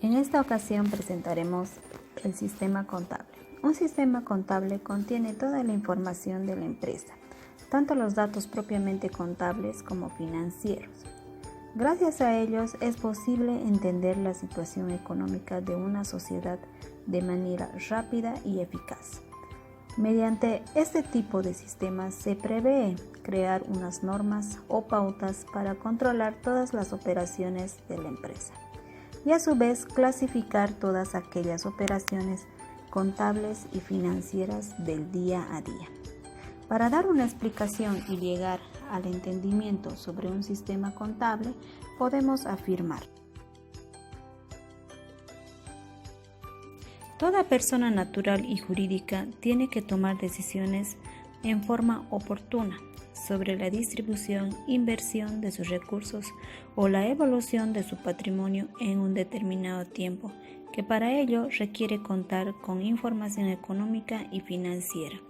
En esta ocasión presentaremos el sistema contable. Un sistema contable contiene toda la información de la empresa, tanto los datos propiamente contables como financieros. Gracias a ellos es posible entender la situación económica de una sociedad de manera rápida y eficaz. Mediante este tipo de sistemas se prevé crear unas normas o pautas para controlar todas las operaciones de la empresa y a su vez clasificar todas aquellas operaciones contables y financieras del día a día. Para dar una explicación y llegar al entendimiento sobre un sistema contable, podemos afirmar: toda persona natural y jurídica tiene que tomar decisiones en forma oportuna sobre la distribución, inversión de sus recursos o la evolución de su patrimonio en un determinado tiempo, que para ello requiere contar con información económica y financiera.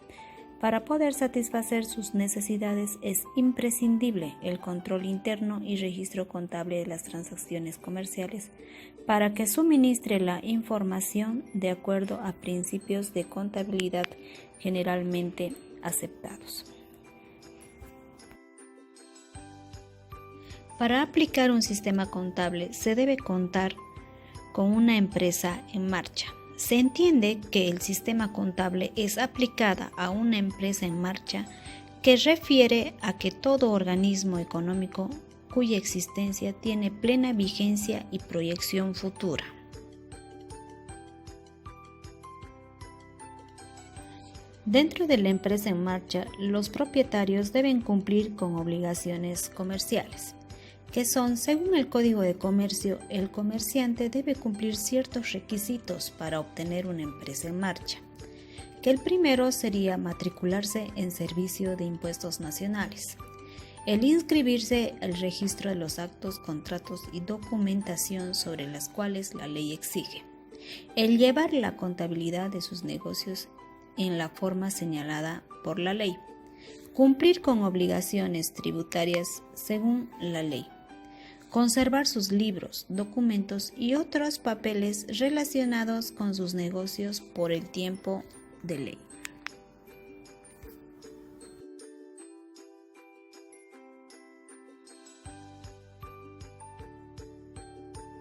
Para poder satisfacer sus necesidades es imprescindible el control interno y registro contable de las transacciones comerciales para que suministre la información de acuerdo a principios de contabilidad generalmente aceptados. Para aplicar un sistema contable se debe contar con una empresa en marcha. Se entiende que el sistema contable es aplicada a una empresa en marcha que refiere a que todo organismo económico cuya existencia tiene plena vigencia y proyección futura. Dentro de la empresa en marcha, los propietarios deben cumplir con obligaciones comerciales, que son, según el Código de Comercio, el comerciante debe cumplir ciertos requisitos para obtener una empresa en marcha, que el primero sería matricularse en servicio de impuestos nacionales, el inscribirse al registro de los actos, contratos y documentación sobre las cuales la ley exige, el llevar la contabilidad de sus negocios en la forma señalada por la ley, cumplir con obligaciones tributarias según la ley, conservar sus libros, documentos y otros papeles relacionados con sus negocios por el tiempo de ley.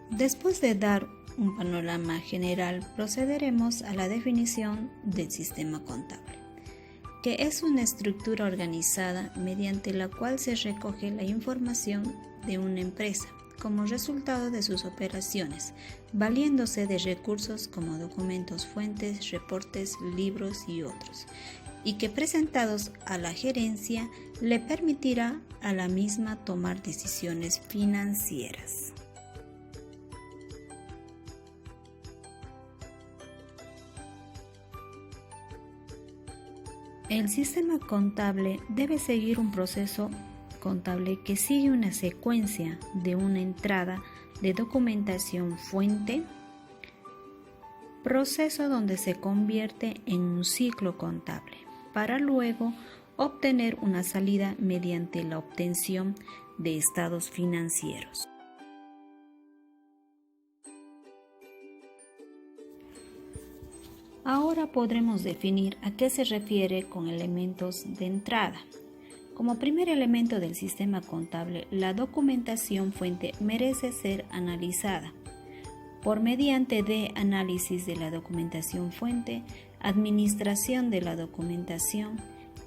Después de dar un panorama general, procederemos a la definición del sistema contable, que es una estructura organizada mediante la cual se recoge la información de una empresa como resultado de sus operaciones, valiéndose de recursos como documentos, fuentes, reportes, libros y otros, y que presentados a la gerencia le permitirá a la misma tomar decisiones financieras. El sistema contable debe seguir un proceso contable que sigue una secuencia de una entrada de documentación fuente, proceso donde se convierte en un ciclo contable, para luego obtener una salida mediante la obtención de estados financieros. Ahora podremos definir a qué se refiere con elementos de entrada. Como primer elemento del sistema contable, la documentación fuente merece ser analizada por mediante de análisis de la documentación fuente, administración de la documentación,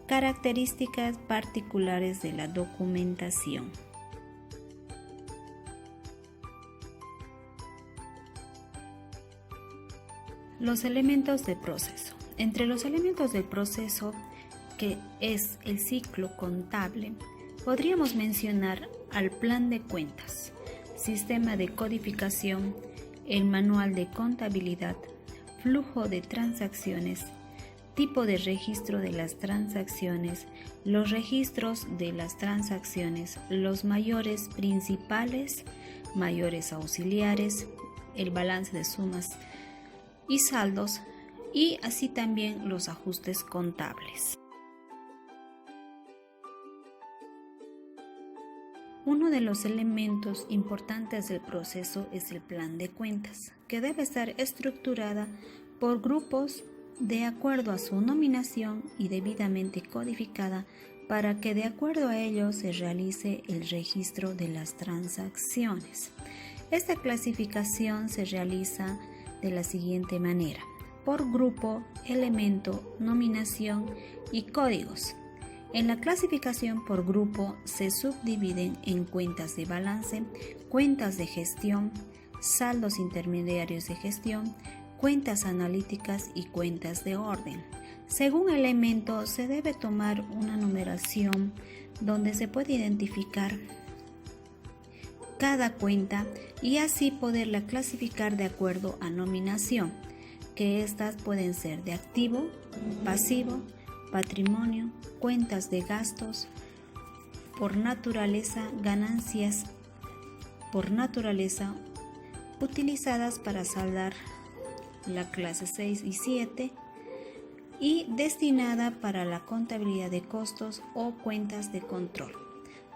características particulares de la documentación. Los elementos de proceso. Entre los elementos del proceso, que es el ciclo contable, podríamos mencionar al plan de cuentas, sistema de codificación, el manual de contabilidad, flujo de transacciones, tipo de registro de las transacciones, los registros de las transacciones, los mayores principales, mayores auxiliares, el balance de sumas y saldos, y así también los ajustes contables. Uno de los elementos importantes del proceso es el plan de cuentas, que debe estar estructurada por grupos de acuerdo a su nominación y debidamente codificada para que de acuerdo a ello se realice el registro de las transacciones. Esta clasificación se realiza de la siguiente manera: por grupo, elemento, nominación y códigos. En la clasificación por grupo se subdividen en cuentas de balance, cuentas de gestión, saldos intermediarios de gestión, cuentas analíticas y cuentas de orden. Según elemento se debe tomar una numeración donde se puede identificar cada cuenta y así poderla clasificar de acuerdo a nominación, que estas pueden ser de activo, pasivo, patrimonio, cuentas de gastos, por naturaleza, ganancias por naturaleza, utilizadas para saldar la clase 6 y 7 y destinada para la contabilidad de costos o cuentas de control.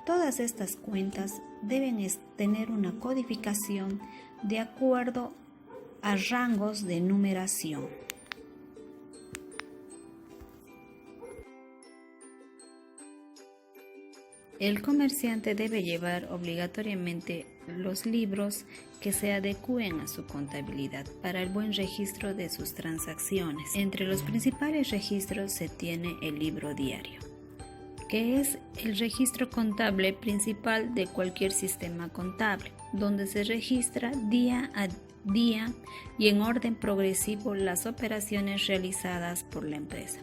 Todas estas cuentas deben tener una codificación de acuerdo a rangos de numeración. El comerciante debe llevar obligatoriamente los libros que se adecúen a su contabilidad para el buen registro de sus transacciones. Entre los principales registros se tiene el libro diario, que es el registro contable principal de cualquier sistema contable, donde se registra día a día y en orden progresivo las operaciones realizadas por la empresa,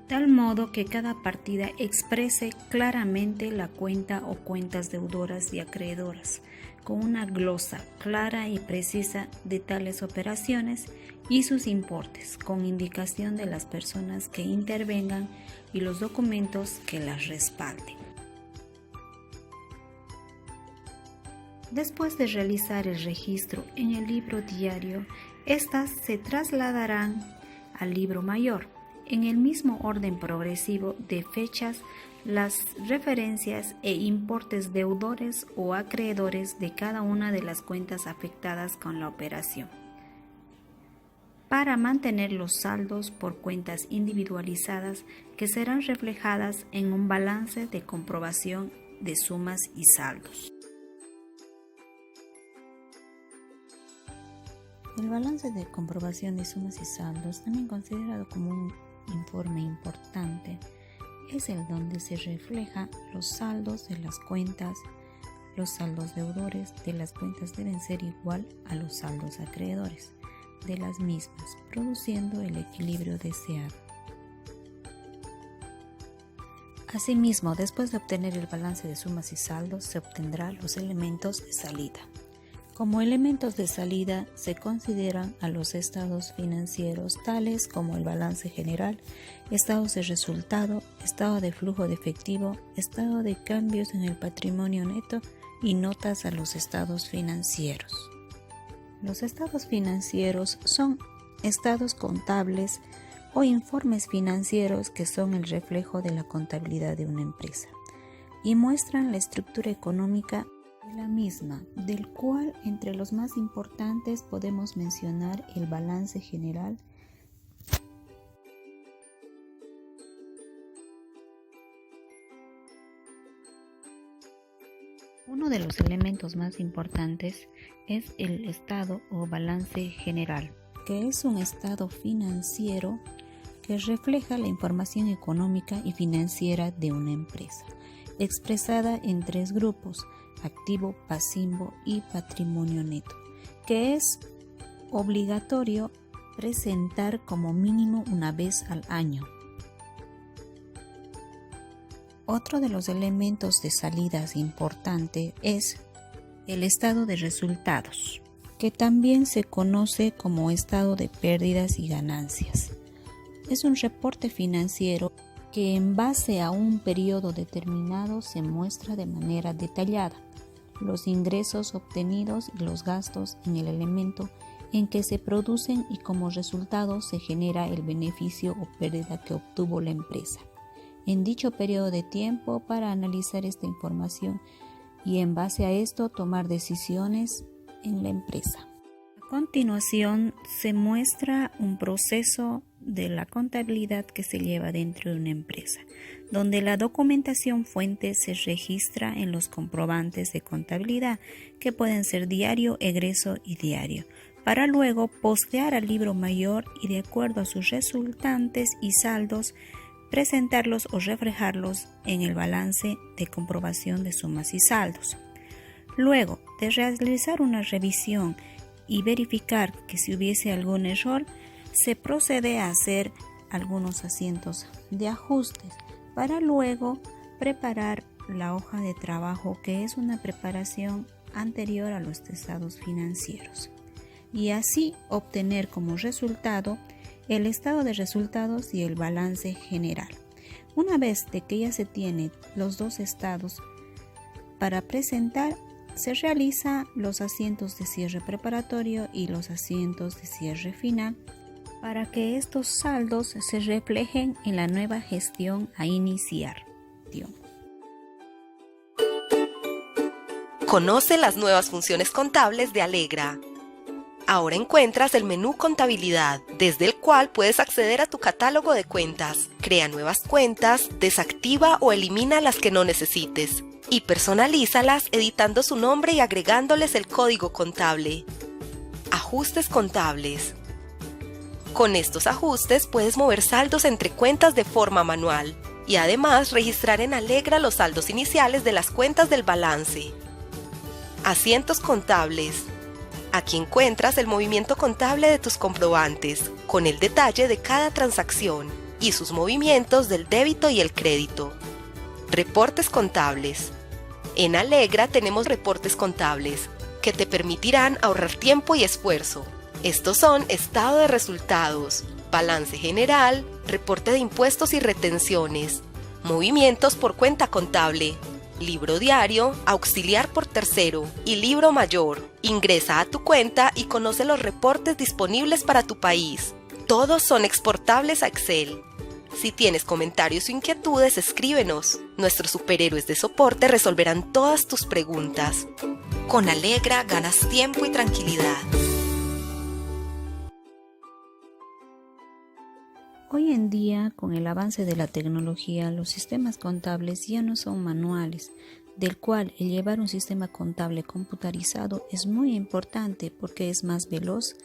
tal modo que cada partida exprese claramente la cuenta o cuentas deudoras y acreedoras, con una glosa clara y precisa de tales operaciones y sus importes, con indicación de las personas que intervengan y los documentos que las respalden. Después de realizar el registro en el libro diario, estas se trasladarán al libro mayor, en el mismo orden progresivo de fechas, las referencias e importes deudores o acreedores de cada una de las cuentas afectadas con la operación, para mantener los saldos por cuentas individualizadas que serán reflejadas en un balance de comprobación de sumas y saldos. El balance de comprobación de sumas y saldos, también considerado como un informe importante, es el donde se refleja los saldos de las cuentas. Los saldos deudores de las cuentas deben ser igual a los saldos acreedores de las mismas, produciendo el equilibrio deseado. Asimismo, después de obtener el balance de sumas y saldos, se obtendrán los elementos de salida. Como elementos de salida se consideran a los estados financieros tales como el balance general, estados de resultado, estado de flujo de efectivo, estado de cambios en el patrimonio neto y notas a los estados financieros. Los estados financieros son estados contables o informes financieros que son el reflejo de la contabilidad de una empresa y muestran la estructura económica de la misma, del cual entre los más importantes podemos mencionar el balance general, uno de los elementos más importantes es el estado o balance general, que es un estado financiero que refleja la información económica y financiera de una empresa, expresada en tres grupos: activo, pasivo y patrimonio neto, que es obligatorio presentar como mínimo una vez al año. Otro de los elementos de salidas importante es el estado de resultados, que también se conoce como estado de pérdidas y ganancias. Es un reporte financiero que en base a un periodo determinado se muestra de manera detallada los ingresos obtenidos y los gastos en el elemento en que se producen y como resultado se genera el beneficio o pérdida que obtuvo la empresa en dicho periodo de tiempo. Para analizar esta información y en base a esto tomar decisiones en la empresa. A continuación se muestra un proceso de la contabilidad que se lleva dentro de una empresa, donde la documentación fuente se registra en los comprobantes de contabilidad, que pueden ser diario, egreso y diario, para luego postear al libro mayor y, de acuerdo a sus resultantes y saldos, presentarlos o reflejarlos en el balance de comprobación de sumas y saldos. Luego de realizar una revisión y verificar que si hubiese algún error, se procede a hacer algunos asientos de ajustes para luego preparar la hoja de trabajo, que es una preparación anterior a los estados financieros, y así obtener como resultado el estado de resultados y el balance general. Una vez de que ya se tiene los dos estados para presentar, se realiza los asientos de cierre preparatorio y los asientos de cierre final para que estos saldos se reflejen en la nueva gestión a iniciar. Conoce las nuevas funciones contables de Alegra. Ahora encuentras el menú Contabilidad, desde el cual puedes acceder a tu catálogo de cuentas. Crea nuevas cuentas, desactiva o elimina las que no necesites y personalízalas editando su nombre y agregándoles el código contable. Ajustes contables. Con estos ajustes puedes mover saldos entre cuentas de forma manual y además registrar en Alegra los saldos iniciales de las cuentas del balance. Asientos contables. Aquí encuentras el movimiento contable de tus comprobantes, con el detalle de cada transacción y sus movimientos del débito y el crédito. Reportes contables. En Alegra tenemos reportes contables que te permitirán ahorrar tiempo y esfuerzo. Estos son estado de resultados, balance general, reporte de impuestos y retenciones, movimientos por cuenta contable, libro diario, auxiliar por tercero y libro mayor. Ingresa a tu cuenta y conoce los reportes disponibles para tu país. Todos son exportables a Excel. Si tienes comentarios o inquietudes, escríbenos. Nuestros superhéroes de soporte resolverán todas tus preguntas. Con Alegra ganas tiempo y tranquilidad. Hoy en día, con el avance de la tecnología, los sistemas contables ya no son manuales, del cual el llevar un sistema contable computarizado es muy importante porque es más veloz,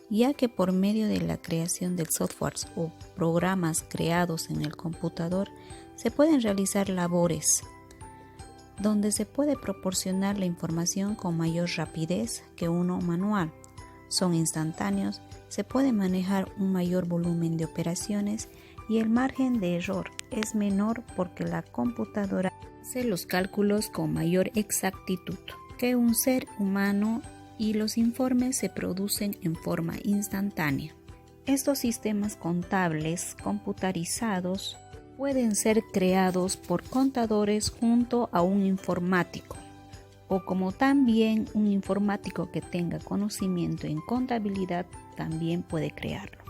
ya que por medio de la creación de softwares o programas creados en el computador se pueden realizar labores donde se puede proporcionar la información con mayor rapidez que uno manual. Son instantáneos, se puede manejar un mayor volumen de operaciones y el margen de error es menor porque la computadora hace los cálculos con mayor exactitud que un ser humano y los informes se producen en forma instantánea. Estos sistemas contables computarizados pueden ser creados por contadores junto a un informático, o como también un informático que tenga conocimiento en contabilidad también puede crearlo.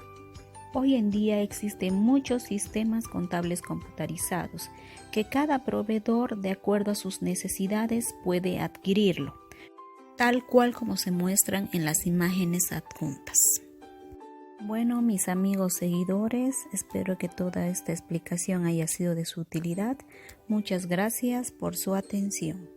Hoy en día existen muchos sistemas contables computarizados que cada proveedor, de acuerdo a sus necesidades, puede adquirirlo, tal cual como se muestran en las imágenes adjuntas. Bueno, mis amigos seguidores, espero que toda esta explicación haya sido de su utilidad. Muchas gracias por su atención.